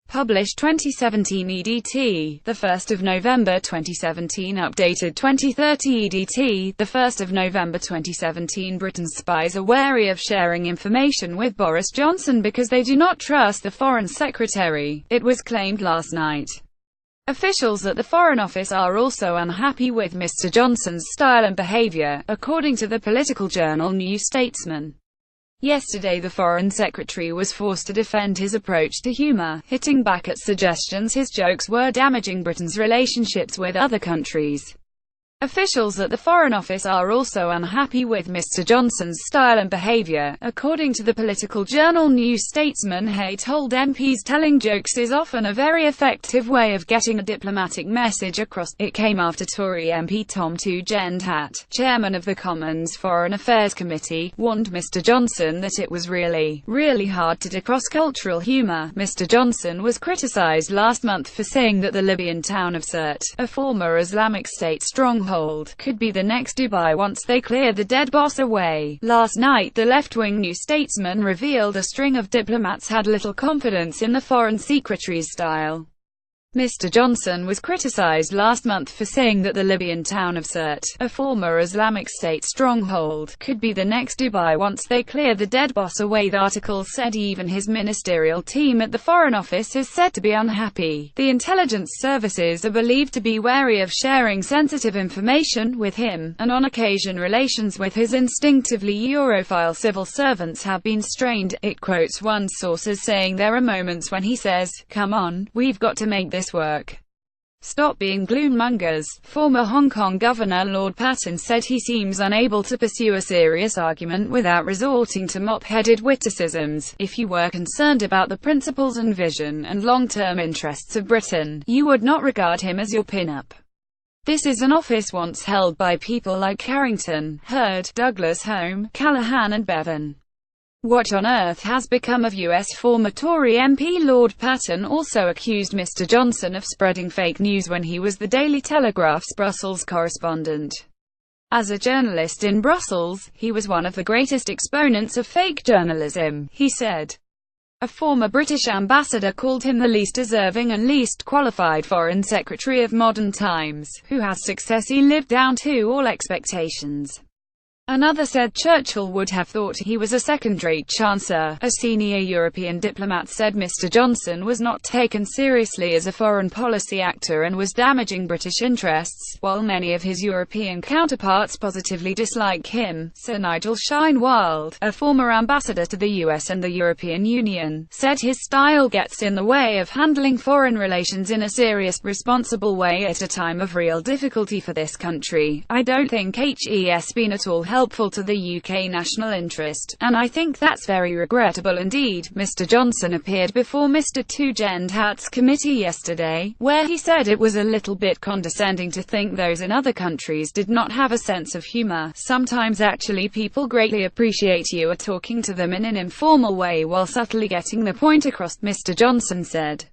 Published 2017 EDT, 1 November 2017. Updated 2030 EDT, 1 November 2017. Britain's spies are wary of sharing information with Boris Johnson because they do not trust the Foreign Secretary, it was claimed last night. Officials at the Foreign Office are also unhappy with Mr. Johnson's style and behaviour, according to the political journal New Statesman. Yesterday the Foreign Secretary was forced to defend his approach to humour, hitting back at suggestions his jokes were damaging Britain's relationships with other countries. Officials at the Foreign Office are also unhappy with Mr. Johnson's style and behaviour, according to the political journal New Statesman. Hay told MPs telling jokes is often a very effective way of getting a diplomatic message across. It came after Tory MP Tom Tugendhat, chairman of the Commons Foreign Affairs Committee, warned Mr. Johnson that it was really hard to do cross-cultural humour. Mr. Johnson was criticised last month for saying that the Libyan town of Sirte, a former Islamic State stronghold, could be the next Dubai once they clear the dead boss away. Last night the left-wing New Statesman revealed a string of diplomats had little confidence in the Foreign Secretary's style. Mr. Johnson was criticised last month for saying that the Libyan town of Sirte, a former Islamic State stronghold, could be the next Dubai once they clear the dead boss away. The article said even his ministerial team at the Foreign Office is said to be unhappy. The intelligence services are believed to be wary of sharing sensitive information with him, and on occasion relations with his instinctively Europhile civil servants have been strained. It quotes one source as saying there are moments when he says, "Come on, we've got to make this work. Stop being gloom-mongers." Former Hong Kong Governor Lord Paton said he seems unable to pursue a serious argument without resorting to mop-headed witticisms. "If you were concerned about the principles and vision and long-term interests of Britain, you would not regard him as your pin-up. This is an office once held by people like Carrington, Hurd, Douglas Home, Callaghan and Bevan. What on earth has become of US former Tory MP Lord Paton also accused Mr. Johnson of spreading fake news when he was the Daily Telegraph's Brussels correspondent. As a journalist in Brussels, he was one of the greatest exponents of fake journalism, he said. A former British ambassador called him the least deserving and least qualified Foreign Secretary of modern times, who has successfully lived down to all expectations. Another said Churchill would have thought he was a second-rate Chancellor. A senior European diplomat said Mr. Johnson was not taken seriously as a foreign policy actor and was damaging British interests, while many of his European counterparts positively dislike him. Sir Nigel Sheinwald, a former ambassador to the US and the European Union, said his style gets in the way of handling foreign relations in a serious, responsible way at a time of real difficulty for this country. "I don't think he's been at all helpful to the UK national interest, and I think that's very regrettable indeed." Mr. Johnson appeared before Mr. Tugendhat's committee yesterday, where he said it was a little bit condescending to think those in other countries did not have a sense of humour. "Sometimes actually people greatly appreciate you are talking to them in an informal way while subtly getting the point across," Mr. Johnson said.